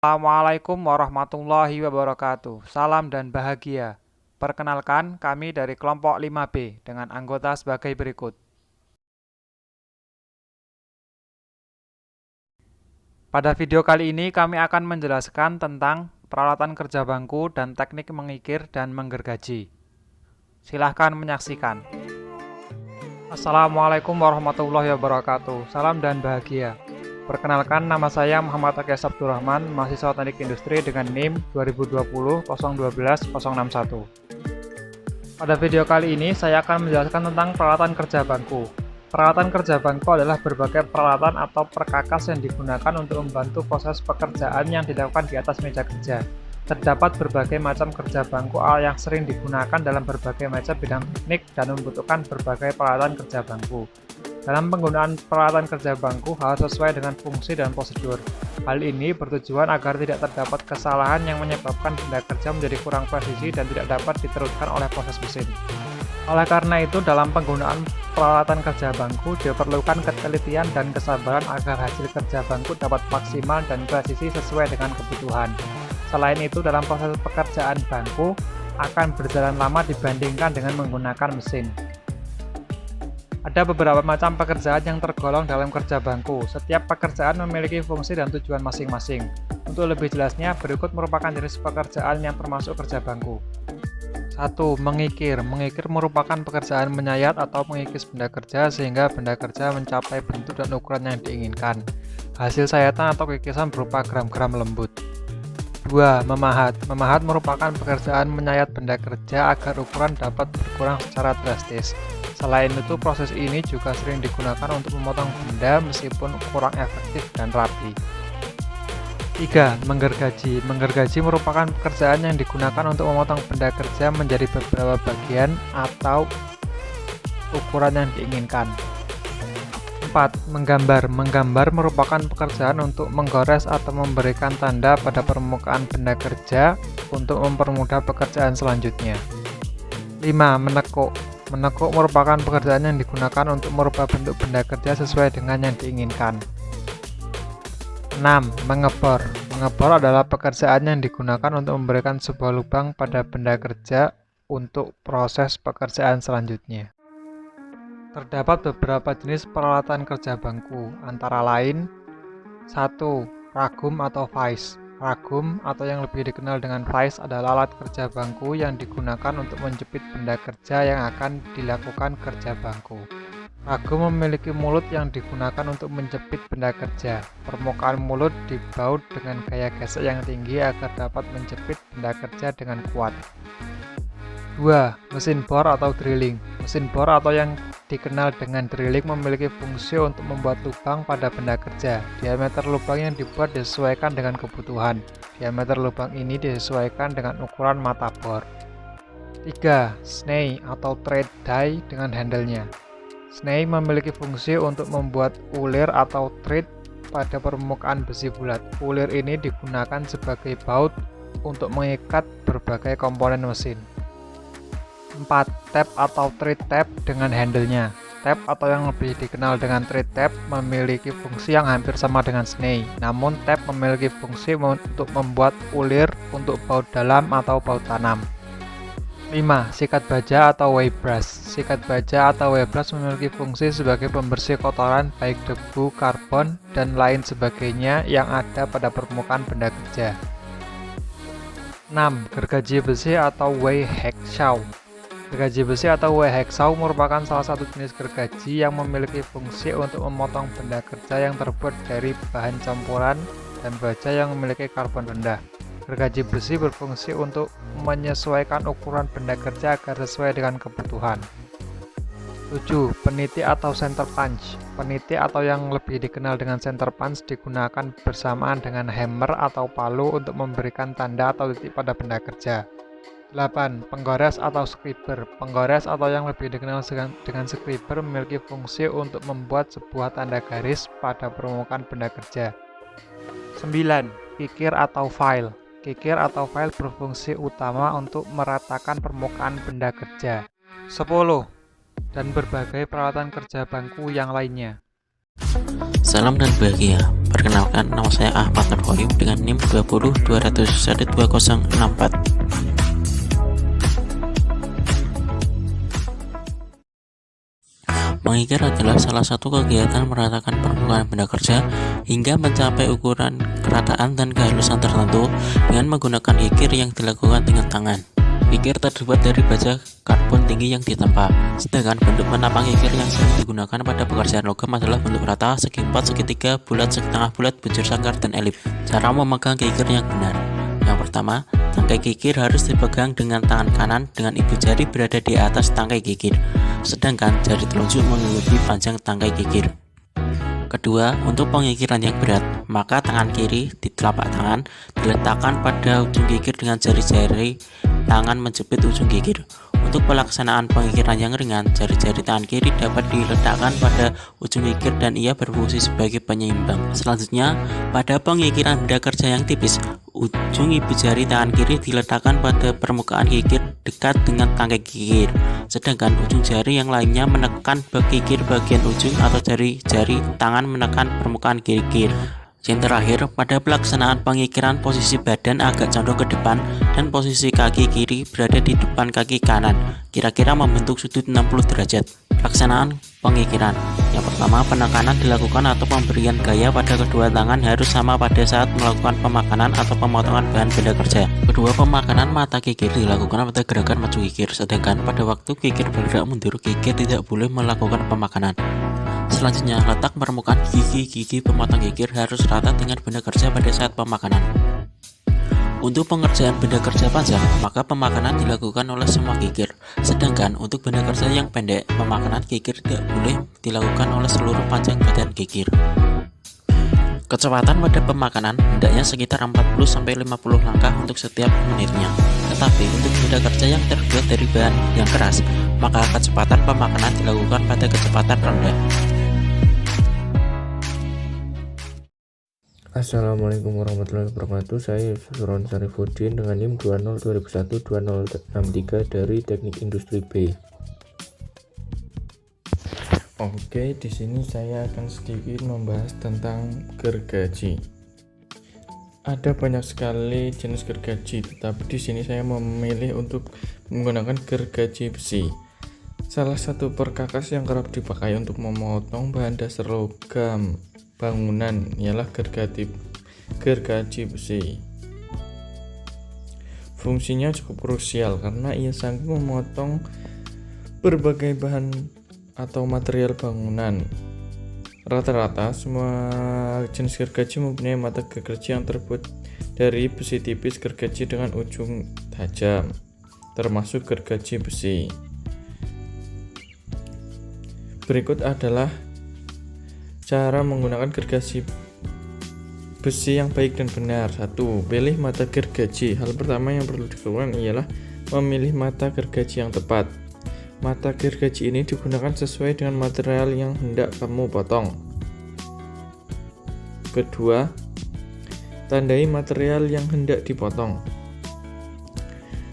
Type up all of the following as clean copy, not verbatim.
Assalamualaikum warahmatullahi wabarakatuh. Salam dan bahagia. Perkenalkan, kami dari kelompok 5B dengan anggota sebagai berikut. Pada video kali ini kami akan menjelaskan tentang peralatan kerja bangku dan teknik mengikir dan menggergaji. Silahkan menyaksikan. Assalamualaikum warahmatullahi wabarakatuh. Salam dan bahagia. Perkenalkan, nama saya Muhammad Akyas Abdurrahman, mahasiswa Teknik Industri dengan NIM 2020-012-061. Pada video kali ini, saya akan menjelaskan tentang peralatan kerja bangku. Peralatan kerja bangku adalah berbagai peralatan atau perkakas yang digunakan untuk membantu proses pekerjaan yang dilakukan di atas meja kerja. Terdapat berbagai macam kerja bangku yang sering digunakan dalam berbagai macam bidang teknik dan membutuhkan berbagai peralatan kerja bangku. Dalam penggunaan peralatan kerja bangku harus sesuai dengan fungsi dan prosedur. Hal ini bertujuan agar tidak terdapat kesalahan yang menyebabkan benda kerja menjadi kurang presisi dan tidak dapat diteruskan oleh proses mesin. Oleh karena itu, dalam penggunaan peralatan kerja bangku diperlukan ketelitian dan kesabaran agar hasil kerja bangku dapat maksimal dan presisi sesuai dengan kebutuhan. Selain itu, dalam proses pekerjaan bangku akan berjalan lama dibandingkan dengan menggunakan mesin. Ada beberapa macam pekerjaan yang tergolong dalam kerja bangku. Setiap pekerjaan memiliki fungsi dan tujuan masing-masing. Untuk lebih jelasnya, berikut merupakan jenis pekerjaan yang termasuk kerja bangku. 1. Mengikir. Mengikir merupakan pekerjaan menyayat atau mengikis benda kerja sehingga benda kerja mencapai bentuk dan ukuran yang diinginkan. Hasil sayatan atau kikisan berupa gram-gram lembut. 2. Memahat. Memahat merupakan pekerjaan menyayat benda kerja agar ukuran dapat berkurang secara drastis. Selain itu, proses ini juga sering digunakan untuk memotong benda meskipun kurang efektif dan rapi. 3. Menggergaji. Menggergaji merupakan pekerjaan yang digunakan untuk memotong benda kerja menjadi beberapa bagian atau ukuran yang diinginkan. 4. Menggambar. Menggambar merupakan pekerjaan untuk menggores atau memberikan tanda pada permukaan benda kerja untuk mempermudah pekerjaan selanjutnya. 5. Menekuk. Menekuk merupakan pekerjaan yang digunakan untuk merubah bentuk benda kerja sesuai dengan yang diinginkan. 6. Mengebor. Mengebor adalah pekerjaan yang digunakan untuk memberikan sebuah lubang pada benda kerja untuk proses pekerjaan selanjutnya. Terdapat beberapa jenis peralatan kerja bangku, antara lain 1. Ragum atau vise. Ragum atau yang lebih dikenal dengan vise adalah alat kerja bangku yang digunakan untuk menjepit benda kerja yang akan dilakukan kerja bangku. Ragum memiliki mulut yang digunakan untuk menjepit benda kerja. Permukaan mulut dibaut dengan gaya gesek yang tinggi agar dapat menjepit benda kerja dengan kuat. 2. Mesin bor atau drilling. Mesin bor atau yang dikenal dengan drilling memiliki fungsi untuk membuat lubang pada benda kerja. Diameter lubang yang dibuat disesuaikan dengan kebutuhan. Diameter lubang ini disesuaikan dengan ukuran mata bor. 3. Sney atau thread die dengan handle-nya. Sney memiliki fungsi untuk membuat ulir atau thread pada permukaan besi bulat. Ulir ini digunakan sebagai baut untuk mengikat berbagai komponen mesin. 4. Tab atau thread tab dengan handle-nya. Tab atau yang lebih dikenal dengan thread tab memiliki fungsi yang hampir sama dengan sney. Namun tab memiliki fungsi untuk membuat ulir untuk baut dalam atau baut tanam. 5. Sikat baja atau wire brush. Sikat baja atau wire brush memiliki fungsi sebagai pembersih kotoran baik debu, karbon, dan lain sebagainya yang ada pada permukaan benda kerja. 6. Gergaji besi atau wire hacksaw. Gergaji besi atau wire hacksaw merupakan salah satu jenis gergaji yang memiliki fungsi untuk memotong benda kerja yang terbuat dari bahan campuran dan baja yang memiliki karbon rendah. Gergaji besi berfungsi untuk menyesuaikan ukuran benda kerja agar sesuai dengan kebutuhan. 7. Peniti atau center punch. Peniti atau yang lebih dikenal dengan center punch digunakan bersamaan dengan hammer atau palu untuk memberikan tanda atau titik pada benda kerja. 8. Penggores atau scriber. Penggores atau yang lebih dikenal dengan scriber memiliki fungsi untuk membuat sebuah tanda garis pada permukaan benda kerja. 9. Kikir atau file. Kikir atau file berfungsi utama untuk meratakan permukaan benda kerja. 10. Dan berbagai peralatan kerja bangku yang lainnya. Salam dan bahagia. Perkenalkan, nama saya Ahmad Nurholim dengan NIM 20200122064. Mengikir adalah salah satu kegiatan meratakan permukaan benda kerja hingga mencapai ukuran kerataan dan kehalusan tertentu dengan menggunakan kikir yang dilakukan dengan tangan. Kikir terbuat dari baja karbon tinggi yang ditempa, sedangkan bentuk penapang kikir yang sering digunakan pada pekerjaan logam adalah bentuk rata, segi empat, segitiga, bulat, setengah bulat, bujur sangkar, dan elip. Cara memegang kikir yang benar. Yang pertama, tangkai kikir harus dipegang dengan tangan kanan dengan ibu jari berada di atas tangkai kikir, sedangkan jari telunjuk mengikuti panjang tangkai kikir. Kedua, untuk pengikiran yang berat, maka tangan kiri di telapak tangan diletakkan pada ujung kikir dengan jari-jari tangan menjepit ujung kikir. Untuk pelaksanaan pengikiran yang ringan, jari-jari tangan kiri dapat diletakkan pada ujung kikir dan ia berfungsi sebagai penyeimbang. Selanjutnya, pada pengikiran benda kerja yang tipis, ujung ibu jari tangan kiri diletakkan pada permukaan kikir dekat dengan tangkai kikir, sedangkan ujung jari yang lainnya menekan kikir bagian ujung atau jari-jari tangan menekan permukaan kikir. Yang terakhir, pada pelaksanaan pengikiran, posisi badan agak condong ke depan dan posisi kaki kiri berada di depan kaki kanan, kira-kira membentuk sudut 60 derajat. Pelaksanaan pengikiran. Yang pertama, penekanan dilakukan atau pemberian gaya pada kedua tangan harus sama pada saat melakukan pemakanan atau pemotongan bahan benda kerja. Kedua, pemakanan mata kikir dilakukan pada gerakan maju kikir, sedangkan pada waktu kikir bergerak mundur, kikir tidak boleh melakukan pemakanan. Selanjutnya, letak permukaan gigi pemotong kikir harus rata dengan benda kerja pada saat pemakanan. Untuk pengerjaan benda kerja panjang, maka pemakanan dilakukan oleh semua kikir. Sedangkan untuk benda kerja yang pendek, pemakanan kikir tidak boleh dilakukan oleh seluruh panjang badan kikir. Kecepatan pada pemakanan hendaknya sekitar 40-50 langkah untuk setiap menitnya. Tetapi untuk benda kerja yang terbuat dari bahan yang keras, maka kecepatan pemakanan dilakukan pada kecepatan rendah. Assalamualaikum warahmatullahi wabarakatuh. Saya Suron Sarifudin dengan NIM 20212063 dari Teknik Industri B. Oke, di sini saya akan sedikit membahas tentang gergaji. Ada banyak sekali jenis gergaji, tetapi di sini saya memilih untuk menggunakan gergaji besi. Salah satu perkakas yang kerap dipakai untuk memotong bahan dasar logam bangunan ialah gergaji besi. Fungsinya cukup krusial karena ia sanggup memotong berbagai bahan atau material bangunan. Rata-rata semua jenis gergaji mempunyai mata gergaji yang terbuat dari besi tipis, gergaji dengan ujung tajam, termasuk gergaji besi. Berikut adalah cara menggunakan gergaji besi yang baik dan benar. 1. Pilih mata gergaji. Hal pertama yang perlu dilakukan ialah memilih mata gergaji yang tepat. Mata gergaji ini digunakan sesuai dengan material yang hendak kamu potong. Kedua, tandai material yang hendak dipotong.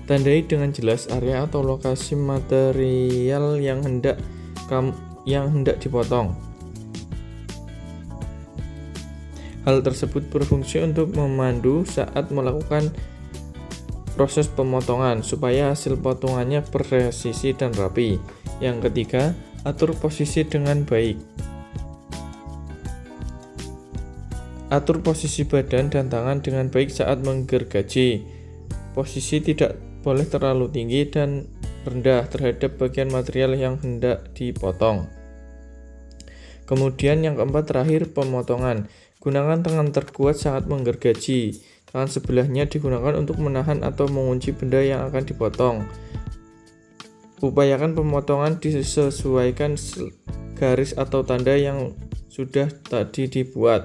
Tandai dengan jelas area atau lokasi material yang hendak dipotong. Hal tersebut berfungsi untuk memandu saat melakukan proses pemotongan supaya hasil potongannya presisi dan rapi. Yang ketiga, atur posisi dengan baik. Atur posisi badan dan tangan dengan baik saat menggergaji. Posisi tidak boleh terlalu tinggi dan rendah terhadap bagian material yang hendak dipotong. Kemudian yang keempat, terakhir, pemotongan. Gunakan tangan terkuat saat menggergaji. Tangan sebelahnya digunakan untuk menahan atau mengunci benda yang akan dipotong. Upayakan pemotongan disesuaikan garis atau tanda yang sudah tadi dibuat.